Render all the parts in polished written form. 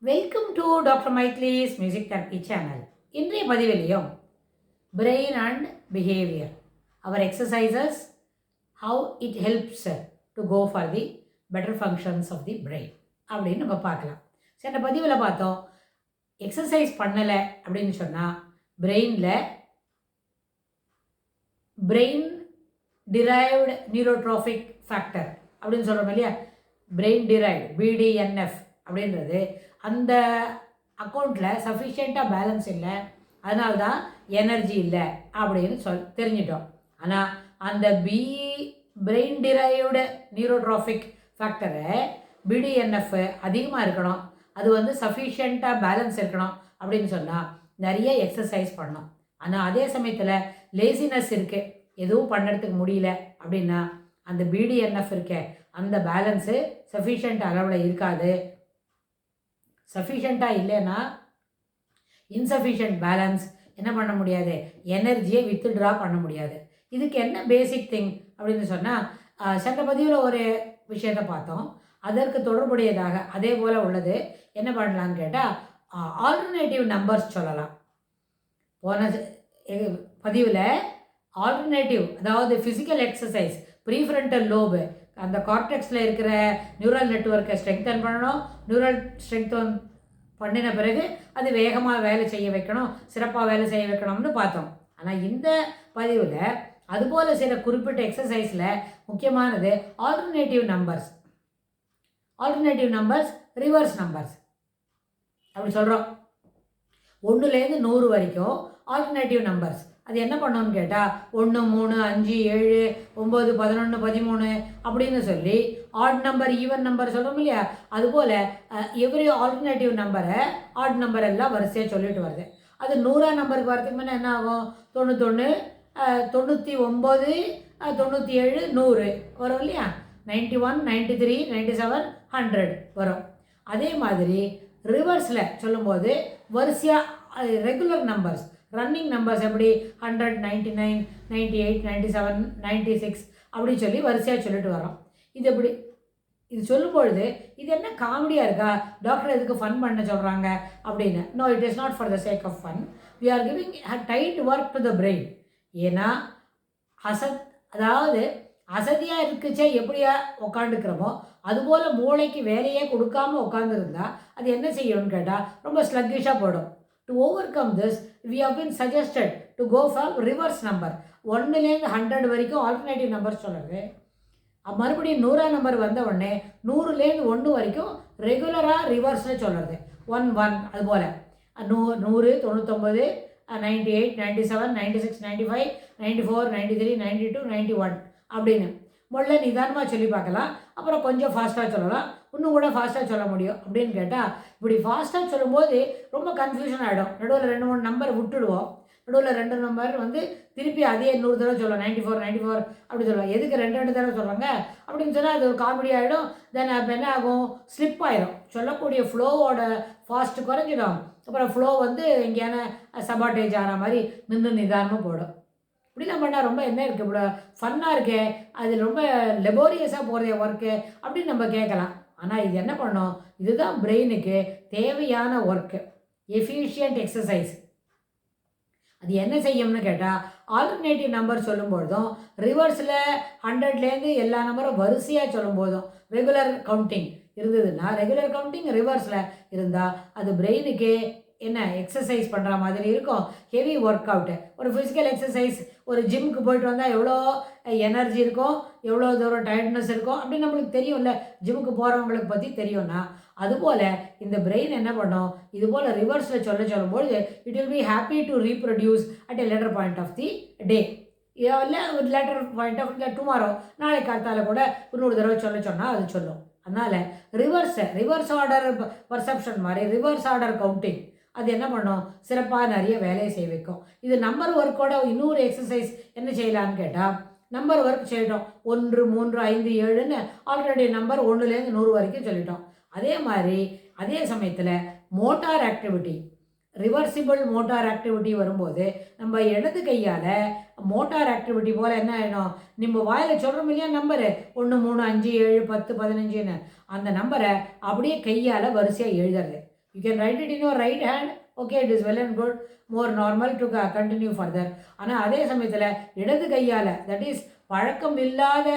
Welcome to doctor மைக்லீஸ் music therapy channel. இன்றைய பதிவிலையும் brain and behaviour, our exercises, how it helps to go for the better functions of the brain அப்படின்னு நம்ம பார்க்கலாம். சென்ற பதிவில் பார்த்தோம், எக்ஸசைஸ் பண்ணலை அப்படின்னு சொன்னால் பிரெயின் டிரைவ்டு நியூரோட்ரோஃபிக் ஃபேக்டர் அப்படின்னு சொல்கிறோம் இல்லையா, பிரெயின் டிரைவ்டு பிடிஎன்எஃப் அப்படின்றது அந்த அக்கௌண்ட்டில் சஃபிஷியண்ட்டாக பேலன்ஸ் இல்லை, அதனால தான் எனர்ஜி இல்லை அப்படின்னு தெரிஞ்சிட்டோம். ஆனால் அந்த பிரெயின் டிரைவ்டு நியூரோட்ரோஃபிக் ஃபேக்டரை பிடிஎன்எஃப் அதிகமாக இருக்கணும், அது சஃபிஷியண்ட்டாக பேலன்ஸ் இருக்கணும் அப்படின்னு சொன்னால் நிறைய எக்ஸசைஸ் பண்ணணும். ஆனால் அதே சமயத்தில் லேசினஸ் இருக்குது, எதுவும் பண்ணுறதுக்கு முடியல அப்படின்னா அந்த பிடிஎன்எஃப் இருக்க அந்த பேலன்ஸு சஃபிஷியண்ட் அளவில் இருக்காது. சஃபிஷியண்ட்டாக இல்லைன்னா இன்சஃபிஷியன்ட் பேலன்ஸ் என்ன பண்ண முடியாது, எனர்ஜியை வித்ட்ரா பண்ண முடியாது. இதுக்கு என்ன பேசிக் திங் அப்படின்னு சொன்னால், சென்ற பதிவில் ஒரு விஷயத்தை பார்த்தோம், அதற்கு தொடர்புடையதாக அதே போல் உள்ளது. என்ன பண்ணலான்னு கேட்டால் ஆல்டர்னேட்டிவ் நம்பர்ஸ் சொல்லலாம். போன பதிவில் ஆல்டர்னேட்டிவ், அதாவது ஃபிசிக்கல் எக்ஸசைஸ், ப்ரீஃப்ரண்டல் லோபு, அந்த கார்டெக்ஸில் இருக்கிற நியூரல் நெட்வொர்க்கை ஸ்ட்ரெங்தன் பண்ணணும். நியூரல் ஸ்ட்ரெங்தன் பண்ணின பிறகு அது வேகமாக வேலை செய்ய வைக்கணும், சிறப்பாக வேலை செய்ய வைக்கணும்னு பார்த்தோம். ஆனால் இந்த பதிவில் அதுபோல் சில குறிப்பிட்ட எக்ஸசைஸில் முக்கியமானது alternative numbers. Alternative numbers, reverse numbers அப்படி சொல்கிறோம். 1லேருந்து 100 வரைக்கும் ஆல்டர்னேட்டிவ் நம்பர்ஸ். அது என்ன பண்ணோன்னு கேட்டால் 1, 3, 5, 7, 9, 11, 13 அப்படின்னு சொல்லி ஆட் நம்பர், ஈவன் நம்பர் சொல்கிறோம் இல்லையா, அதுபோல் எவ்ரி ஆல்டர்னேட்டிவ் நம்பரை ஆட் நம்பர் எல்லாம் வரிசையாக சொல்லிட்டு வருது. அது 100ஆம் நம்பருக்கு வரதுக்கு முன்னே என்ன ஆகும், 91, 99, 97, 100 வரும் இல்லையா, 91, 93, 97, 100 வரும். அதே மாதிரி ரிவர்ஸில் சொல்லும்போது வரிசையாக ரெகுலர் நம்பர்ஸ், ரன்னிங் நம்பர்ஸ் எப்படி 100, 99, 98, 97, 96 அப்படி சொல்லி வரிசையாக சொல்லிட்டு வரோம். இது எப்படி, இது சொல்லும்பொழுது இது என்ன காமெடியாக இருக்கா, டாக்டர் எதுக்கு ஃபன் பண்ண சொல்கிறாங்க அப்படின்னு. No, it is not for the sake of fun. We are giving tight work to the brain. ஏன்னா அதாவது அசதியாக இருக்குச்சே எப்படியா உட்காந்துக்கிறோமோ அதுபோல் மூளைக்கு வேலையே கொடுக்காமல் உட்காந்துருந்தா அது என்ன செய்யணும்னு கேட்டால் ரொம்ப ஸ்லக்கிஷாக போடும். To overcome this, we have been suggested to go for reverse number. 1லேருந்து 100 வரைக்கும் ஆல்டர்னேட்டிவ் நம்பர் சொல்கிறது. மறுபடியும் 100ஆம் நம்பர் வந்த உடனே 100லேருந்து 1 வரைக்கும் ரெகுலராக ரிவர்ஸில் சொல்கிறது. 1, 1 அதுபோல் 100, 99, 98, 97, 96, 95, 94, 93, 92, 91 அப்படின்னு முதல்ல நிதானமாக சொல்லி பார்க்கலாம். அப்புறம் கொஞ்சம் ஃபாஸ்ட்டாக சொல்லலாம், இன்னும் கூட ஃபாஸ்ட்டாக சொல்ல முடியும். அப்படின்னு கேட்டால் இப்படி ஃபாஸ்ட்டாக சொல்லும்போது ரொம்ப கன்ஃபியூஷன் ஆகிடும். நடுவில் 2, 3 நம்பர் விட்டுடுவோம். நடுவில் 2 நம்பர் திருப்பி அதே 100 தடவை சொல்லுவோம், 94, 94 அப்படி சொல்லுவோம். எதுக்கு 2 தடவை சொல்கிறாங்க அப்படின்னு சொன்னால் அது ஒரு காமெடி ஆகிடும். தென் அப்போ என்ன ஆகும், ஸ்லிப் ஆகிடும். சொல்லக்கூடிய ஃப்ளோவோட ஃபாஸ்ட்டு குறைஞ்சிடும். அப்புறம் ஃப்ளோ எங்கேயான சபாட்டேஜ் ஆகிற மாதிரி நின்று நிதானமாக போடும். இப்படிலாம் பண்ணால் ரொம்ப என்ன இருக்குது, இவ்வளோ ஃபன்னாக இருக்கே, அது ரொம்ப லெபோரியஸாக போகிறதே ஒர்க்கு அப்படின்னு நம்ம கேட்கலாம். ஆனால் இது என்ன பண்ணோம், இதுதான் பிரெயினுக்கு தேவையான ஒர்க்கு, எஃபிஷியன்ட் எக்ஸசைஸ். அது என்ன செய்யும்னு கேட்டால் ஆல்டர்னேட்டிவ் நம்பர் சொல்லும்பொழுதும் ரிவர்ஸில் 100லேருந்து எல்லா நம்பரும் வரிசையாக சொல்லும்போதும் ரெகுலர் கவுண்டிங் இருந்ததுன்னா, ரெகுலர் கவுண்டிங் ரிவர்ஸில் இருந்தால் அது பிரெயினுக்கு என்ன எக்ஸசைஸ் பண்ணுற மாதிரி இருக்கும். ஹெவி ஒர்க் அவுட்டு, ஒரு ஃபிசிக்கல் எக்ஸசைஸ், ஒரு ஜிம்முக்கு போயிட்டு வந்தால் எவ்வளோ எனர்ஜி இருக்கும், எவ்வளோ தூரம் டயர்ட்னஸ் இருக்கும் அப்படின்னு நம்மளுக்கு தெரியும்ல, ஜிம்முக்கு போகிறவங்களுக்கு பற்றி தெரியும்னா, அதுபோல் இந்த பிரெயின் என்ன பண்ணும், இதுபோல் ரிவர்ஸில் சொல்லும்போது it will be happy to reproduce at a later point of the day. இல்லை ஒரு லேட்டர் பாயிண்ட் ஆஃப் இல்லை டுமாரோ, நாளைக்கு காலத்தால் கூட இன்னொரு தடவை சொன்னால் அது சொல்லும். அதனால் ரிவர்ஸ் ஆர்டர் பர்செப்ஷன் மாதிரி ரிவர்ஸ் ஆர்டர் கவுண்டிங் அது என்ன பண்ணும், சிறப்பாக நிறைய வேலையை செய்ய வைக்கும். இது நம்பர் ஒர்க்கோட இன்னொரு எக்ஸசைஸ் என்ன செய்யலான்னு கேட்டால், நம்பர் ஒர்க் செய்யட்டோம் 1, 3, 5, 7ன்னு ஆல்ரெடி நம்பர் 1லேருந்து 100 வரைக்கும் சொல்லிட்டோம். அதே மாதிரி அதே சமயத்தில் motor activity, reversible motor activity வரும்போது நம்ம இடது கையால் மோட்டார் ஆக்டிவிட்டி போல் என்ன ஆகிடும், நம்ம வாயில் சொல்கிறோம் இல்லையா நம்பரு 1, 3, 5, 7, 10, 15ன்னு அந்த நம்பரை அப்படியே கையால் வரிசையாக எழுதுறது. You can write it in your right hand. Okay, it is well and good, more normal to continue further. ஆனால் அதே சமயத்தில் இடது கையால், தட் இஸ் பழக்கம் இல்லாத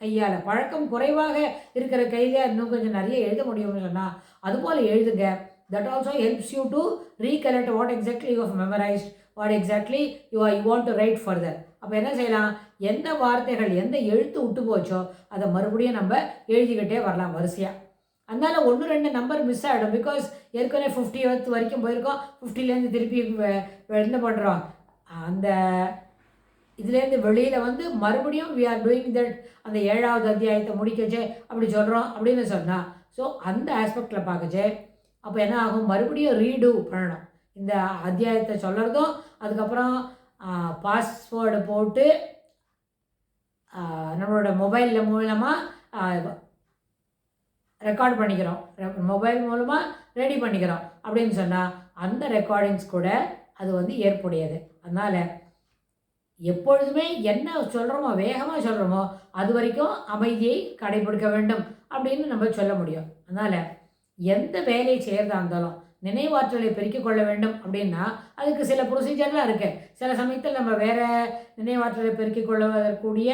கையால், பழக்கம் குறைவாக இருக்கிற கையில் இன்னும் கொஞ்சம் நிறைய எழுத முடியும்னு சொன்னால் அதுபோல் எழுதுங்க. That also helps you to recollect what exactly you have memorised, what exactly you want to write further. அப்போ என்ன செய்யலாம், எந்த வார்த்தைகள் எந்த எழுத்து விட்டு போச்சோ அதை மறுபடியும் நம்ம எழுதிக்கிட்டே வரலாம் வரிசையாக. அதனால் 1-2 நம்பர் மிஸ் ஆகிடும். பிகாஸ் ஏற்கனவே 50th வரைக்கும் போயிருக்கோம், 50லேருந்து திருப்பி என்ன பண்ணுறோம், அந்த இதுலேருந்து வெளியில் வந்து மறுபடியும் வி ஆர் டூயிங் தட், அந்த 7வது அத்தியாயத்தை முடிக்கச்சே அப்படி சொல்கிறோம் அப்படின்னு சொன்னால், ஸோ அந்த ஆஸ்பெக்டில் பார்க்கச்சே அப்போ என்ன ஆகும், மறுபடியும் ரீடூ பண்ணணும் இந்த அத்தியாயத்தை சொல்கிறதும். அதுக்கப்புறம் பாஸ்வேர்டு போட்டு நம்மளோட மொபைலில் மூலமாக ரெக்கார்ட் பண்ணிக்கிறோம், மொபைல் மூலமாக ரெடி பண்ணிக்கிறோம் அப்படின்னு சொன்னால் அந்த ரெக்கார்டிங்ஸ் கூட அது வந்து ஏற்புடையது. அதனால் எப்பொழுதுமே என்ன சொல்கிறோமோ, வேகமாக சொல்கிறோமோ அது வரைக்கும் அமைதியை கடைபிடிக்க வேண்டும் அப்படின்னு நம்ம சொல்ல முடியும். அதனால் எந்த வேலையை செய்கிறதா இருந்தாலும் நினைவாற்றலை பெருக்கிக் கொள்ள வேண்டும் அப்படின்னா அதுக்கு சில ப்ரொசீஜர்லாம் இருக்குது. சில சமயத்தில் நம்ம வேறு நினைவாற்றலை பெருக்கிக் கொள்ளக்கூடிய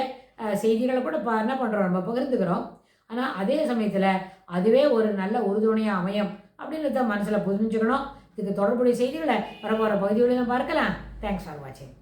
செய்திகளை கூட என்ன பண்ணுறோம், நம்ம பகிர்ந்துக்கிறோம். ஆனால் அதே சமயத்தில் அதுவே ஒரு நல்ல உறுதுணையாக அமையும் அப்படின்றத மனசில் புரிஞ்சுக்கணும். இதுக்கு தொடர்புடைய செய்திகளை வரப்போகிற பகுதிகளில் பார்க்கலாம். தேங்க்ஸ் ஃபார் வாட்சிங்.